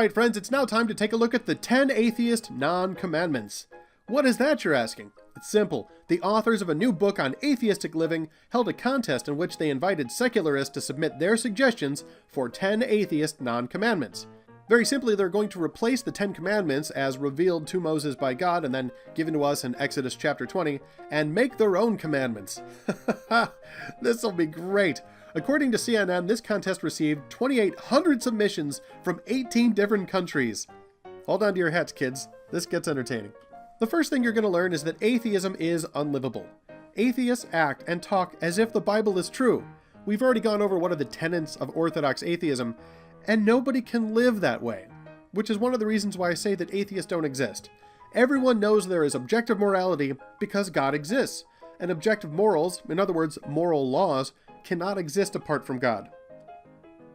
Alright friends, it's now time to take a look at the 10 atheist non-commandments. What is that, you're asking? It's simple. The authors of a new book on atheistic living held a contest in which they invited secularists to submit their suggestions for 10 atheist non-commandments. Very simply, they're going to replace the 10 commandments as revealed to Moses by God and then given to us in Exodus chapter 20 and make their own commandments. This'll be great. According to CNN, this contest received 2,800 submissions from 18 different countries. Hold on to your hats, kids. This gets entertaining. The first thing you're going to learn is that atheism is unlivable. Atheists act and talk as if the Bible is true. We've already gone over what are the tenets of orthodox atheism, and nobody can live that way, which is one of the reasons why I say that atheists don't exist. Everyone knows there is objective morality because God exists, and objective morals, in other words, moral laws, cannot exist apart from God.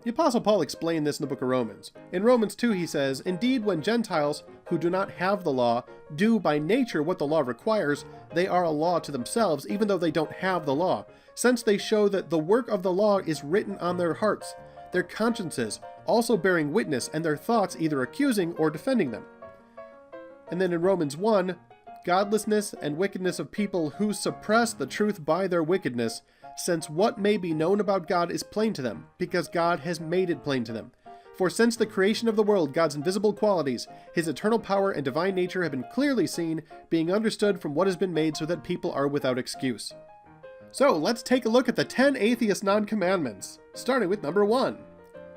The Apostle Paul explained this in the book of Romans. In Romans 2 he says, "Indeed, when Gentiles, who do not have the law, do by nature what the law requires, they are a law to themselves, even though they don't have the law, since they show that the work of the law is written on their hearts, their consciences also bearing witness, and their thoughts either accusing or defending them." And then in Romans 1, "Godlessness and wickedness of people who suppress the truth by their wickedness, since what may be known about God is plain to them, because God has made it plain to them. For since the creation of the world, God's invisible qualities, his eternal power and divine nature have been clearly seen, being understood from what has been made, so that people are without excuse." So let's take a look at the 10 atheist non-commandments, starting with number 1.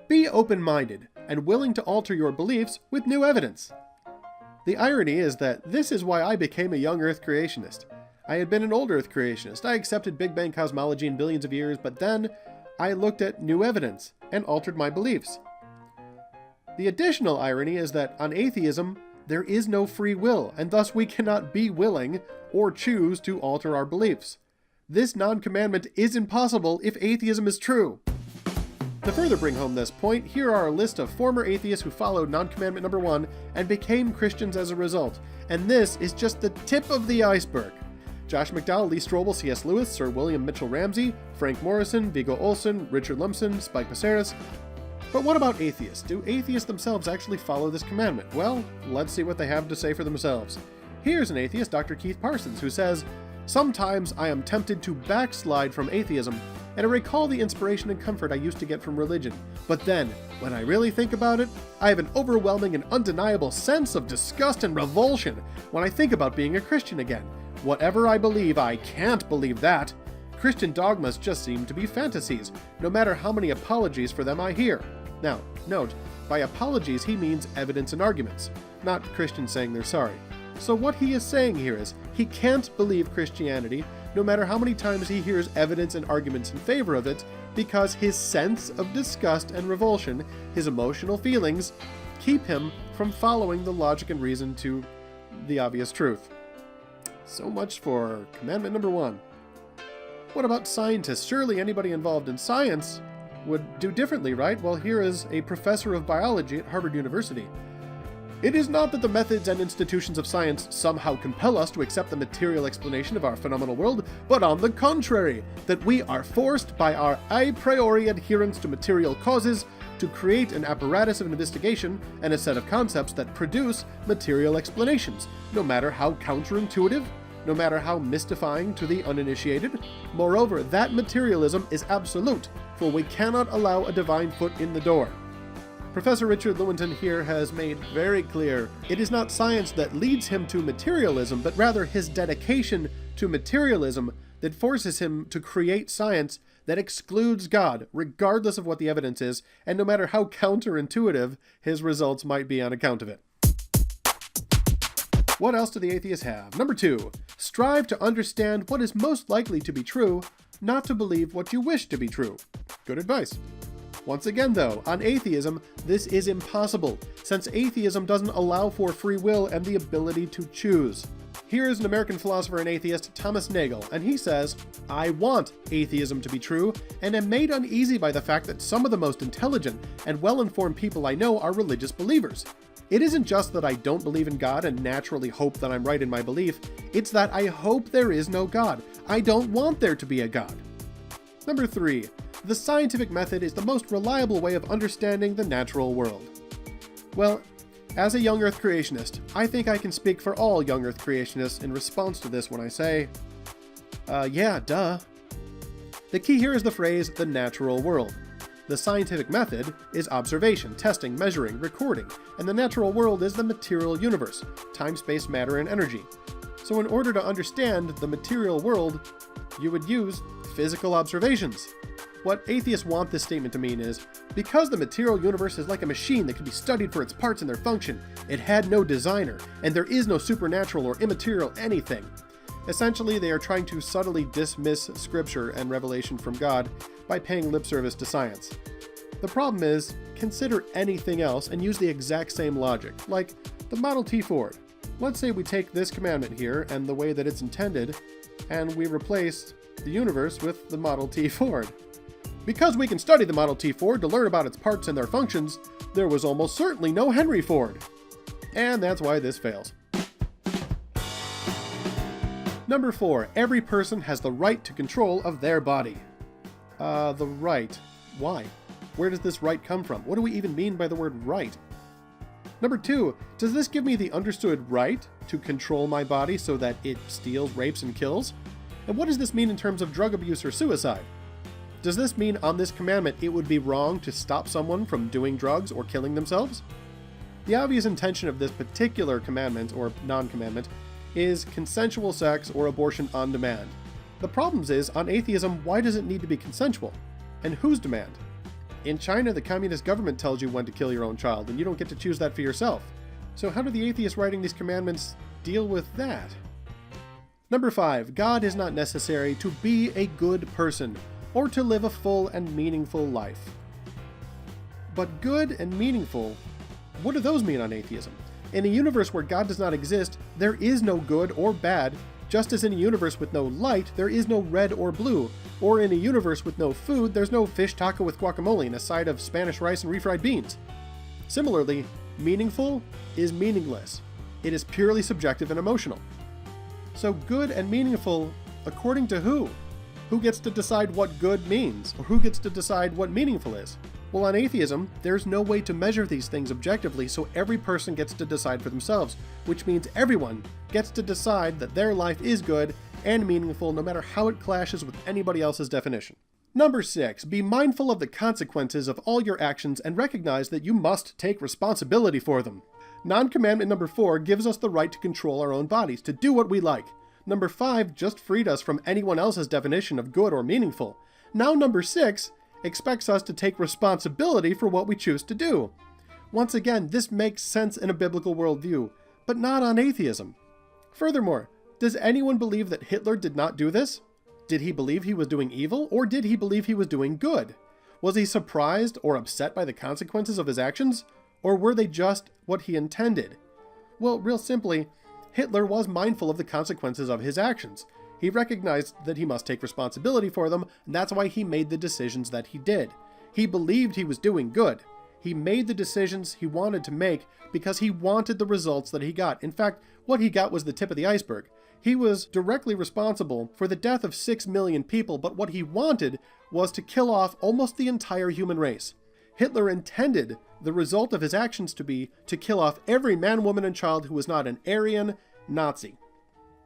Be open-minded and willing to alter your beliefs with new evidence. The irony is that this is why I became a young Earth creationist. I had been an old Earth creationist. I accepted Big Bang cosmology in billions of years, but then I looked at new evidence and altered my beliefs. The additional irony is that on atheism, there is no free will, and thus we cannot be willing or choose to alter our beliefs. This non-commandment is impossible if atheism is true. To further bring home this point, here are a list of former atheists who followed non-commandment number 1 and became Christians as a result. And this is just the tip of the iceberg. Josh McDowell, Lee Strobel, C.S. Lewis, Sir William Mitchell Ramsey, Frank Morrison, Viggo Olsen, Richard Lumpson, Spike Passeris. But what about atheists? Do atheists themselves actually follow this commandment? Well, let's see what they have to say for themselves. Here's an atheist, Dr. Keith Parsons, who says, "Sometimes I am tempted to backslide from atheism, and I recall the inspiration and comfort I used to get from religion. But then, when I really think about it, I have an overwhelming and undeniable sense of disgust and revulsion when I think about being a Christian again. Whatever I believe, I can't believe that. Christian dogmas just seem to be fantasies, no matter how many apologies for them I hear." Now, note, by apologies he means evidence and arguments, not Christians saying they're sorry. So what he is saying here is, he can't believe Christianity, no matter how many times he hears evidence and arguments in favor of it, because his sense of disgust and revulsion, his emotional feelings, keep him from following the logic and reason to the obvious truth. So much for commandment number 1. What about scientists? Surely anybody involved in science would do differently, right? Well, here is a professor of biology at Harvard University. "It is not that the methods and institutions of science somehow compel us to accept the material explanation of our phenomenal world, but on the contrary, that we are forced by our a priori adherence to material causes to create an apparatus of investigation and a set of concepts that produce material explanations, no matter how counterintuitive, no matter how mystifying to the uninitiated. Moreover, that materialism is absolute, for we cannot allow a divine foot in the door." Professor Richard Lewontin here has made very clear it is not science that leads him to materialism, but rather his dedication to materialism that forces him to create science that excludes God, regardless of what the evidence is, and no matter how counterintuitive his results might be on account of it. What else do the atheists have? Number 2, strive to understand what is most likely to be true, not to believe what you wish to be true. Good advice. Once again though, on atheism, this is impossible, since atheism doesn't allow for free will and the ability to choose. Here is an American philosopher and atheist, Thomas Nagel, and he says, "I want atheism to be true, and am made uneasy by the fact that some of the most intelligent and well-informed people I know are religious believers. It isn't just that I don't believe in God and naturally hope that I'm right in my belief, it's that I hope there is no God. I don't want there to be a God." Number 3, the scientific method is the most reliable way of understanding the natural world. Well, as a young Earth creationist, I think I can speak for all young Earth creationists in response to this when I say, yeah, duh. The key here is the phrase, the natural world. The scientific method is observation, testing, measuring, recording, and the natural world is the material universe, time, space, matter, and energy. So in order to understand the material world, you would use physical observations. What atheists want this statement to mean is, because the material universe is like a machine that can be studied for its parts and their function, it had no designer, and there is no supernatural or immaterial anything. Essentially, they are trying to subtly dismiss scripture and revelation from God by paying lip service to science. The problem is, consider anything else and use the exact same logic, like the Model T Ford. Let's say we take this commandment here and the way that it's intended, and we replace the universe with the Model T Ford. Because we can study the Model T Ford to learn about its parts and their functions, there was almost certainly no Henry Ford. And that's why this fails. Number 4, every person has the right to control of their body. The right. Why? Where does this right come from? What do we even mean by the word right? Number 2, does this give me the understood right to control my body so that it steals, rapes, and kills? And what does this mean in terms of drug abuse or suicide? Does this mean on this commandment it would be wrong to stop someone from doing drugs or killing themselves? The obvious intention of this particular commandment, or non-commandment, is consensual sex or abortion on demand. The problem is, on atheism, why does it need to be consensual? And whose demand? In China, the communist government tells you when to kill your own child, and you don't get to choose that for yourself. So how do the atheists writing these commandments deal with that? Number 5, God is not necessary to be a good person, or to live a full and meaningful life. But good and meaningful, what do those mean on atheism? In a universe where God does not exist, there is no good or bad, just as in a universe with no light, there is no red or blue, or in a universe with no food, there's no fish taco with guacamole and a side of Spanish rice and refried beans. Similarly, meaningful is meaningless. It is purely subjective and emotional. So good and meaningful, according to who? Who gets to decide what good means, or who gets to decide what meaningful is? Well, on atheism, there's no way to measure these things objectively, so every person gets to decide for themselves, which means everyone gets to decide that their life is good and meaningful no matter how it clashes with anybody else's definition. Number 6, be mindful of the consequences of all your actions and recognize that you must take responsibility for them. Non-commandment number 4 gives us the right to control our own bodies, to do what we like. Number 5 just freed us from anyone else's definition of good or meaningful. Now number 6 expects us to take responsibility for what we choose to do. Once again, this makes sense in a biblical worldview, but not on atheism. Furthermore, does anyone believe that Hitler did not do this? Did he believe he was doing evil, or did he believe he was doing good? Was he surprised or upset by the consequences of his actions, or were they just what he intended? Well, real simply, Hitler was mindful of the consequences of his actions. He recognized that he must take responsibility for them, and that's why he made the decisions that he did. He believed he was doing good. He made the decisions he wanted to make because he wanted the results that he got. In fact, what he got was the tip of the iceberg. He was directly responsible for the death of 6 million people, but what he wanted was to kill off almost the entire human race. Hitler intended the result of his actions to be to kill off every man, woman, and child who was not an Aryan Nazi.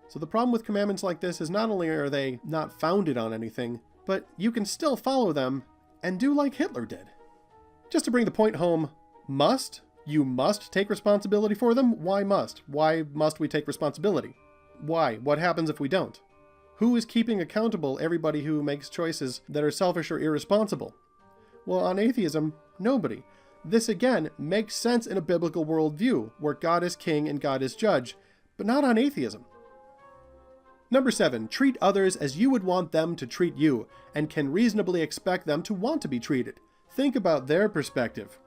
So the problem with commandments like this is not only are they not founded on anything, but you can still follow them and do like Hitler did. Just to bring the point home, must? You must take responsibility for them? Why must? Why must we take responsibility? Why? What happens if we don't? Who is keeping accountable everybody who makes choices that are selfish or irresponsible? Well, on atheism, nobody. This again makes sense in a biblical worldview, where God is king and God is judge, but not on atheism. Number 7, treat others as you would want them to treat you, and can reasonably expect them to want to be treated. Think about their perspective.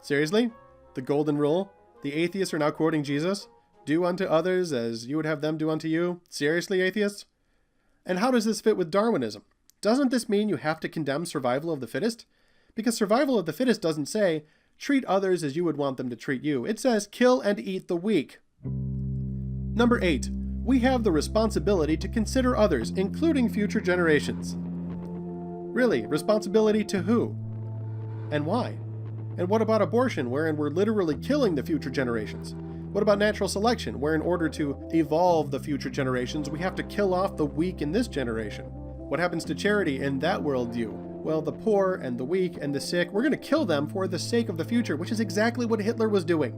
Seriously? The golden rule? The atheists are now quoting Jesus? Do unto others as you would have them do unto you? Seriously, atheists? And how does this fit with Darwinism? Doesn't this mean you have to condemn survival of the fittest? Because survival of the fittest doesn't say, treat others as you would want them to treat you. It says, kill and eat the weak. Number 8, we have the responsibility to consider others, including future generations. Really, responsibility to who? And why? And what about abortion, wherein we're literally killing the future generations? What about natural selection, where in order to evolve the future generations, we have to kill off the weak in this generation? What happens to charity in that worldview? Well, the poor and the weak and the sick, we're going to kill them for the sake of the future, which is exactly what Hitler was doing.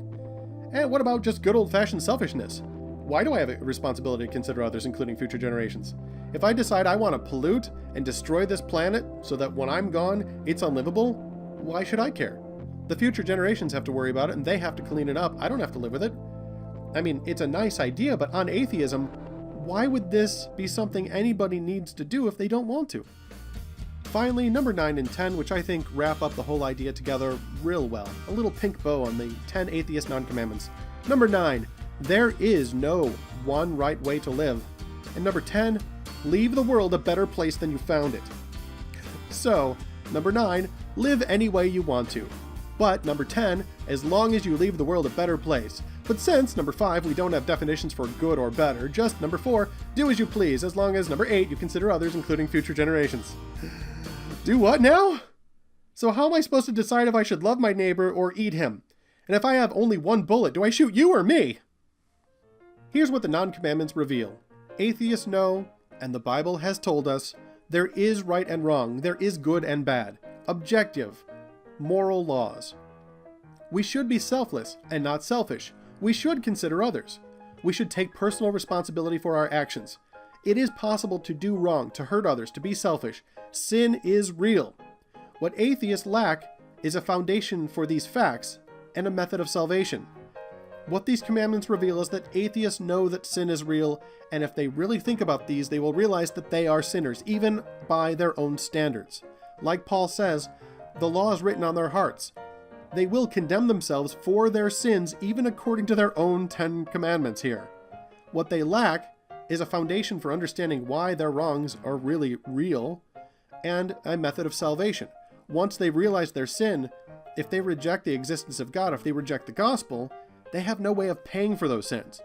And what about just good old-fashioned selfishness? Why do I have a responsibility to consider others, including future generations? If I decide I want to pollute and destroy this planet so that when I'm gone, it's unlivable, why should I care? The future generations have to worry about it, and they have to clean it up. I don't have to live with it. I mean, it's a nice idea, but on atheism, why would this be something anybody needs to do if they don't want to? Finally, number 9 and 10, which I think wrap up the whole idea together real well. A little pink bow on the 10 atheist non-commandments. Number 9, there is no one right way to live. And number 10, leave the world a better place than you found it. So, number 9, live any way you want to. But number 10, as long as you leave the world a better place. But since number 5, we don't have definitions for good or better, just number 4, do as you please, as long as number 8, you consider others, including future generations. Do what now? So how am I supposed to decide if I should love my neighbor or eat him? And if I have only one bullet, do I shoot you or me? Here's what the non-commandments reveal. Atheists know, and the Bible has told us, there is right and wrong, there is good and bad, objective, moral laws. We should be selfless and not selfish. We should consider others. We should take personal responsibility for our actions. It is possible to do wrong, to hurt others, to be selfish. Sin is real. What atheists lack is a foundation for these facts and a method of salvation. What these commandments reveal is that atheists know that sin is real, and if they really think about these, they will realize that they are sinners, even by their own standards. Like Paul says, the law is written on their hearts. They will condemn themselves for their sins, even according to their own 10 commandments here. What they lack is a foundation for understanding why their wrongs are really real, and a method of salvation. Once they realize their sin, if they reject the existence of God, if they reject the gospel, they have no way of paying for those sins.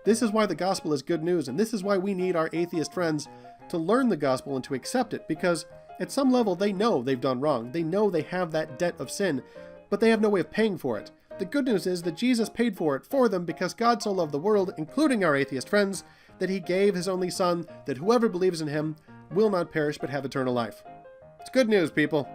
This is why the gospel is good news, and this is why we need our atheist friends to learn the gospel and to accept it, because at some level they know they've done wrong. They know they have that debt of sin, but they have no way of paying for it. The good news is that Jesus paid for it for them because God so loved the world, including our atheist friends, that he gave his only son, that whoever believes in him will not perish but have eternal life. It's good news, people.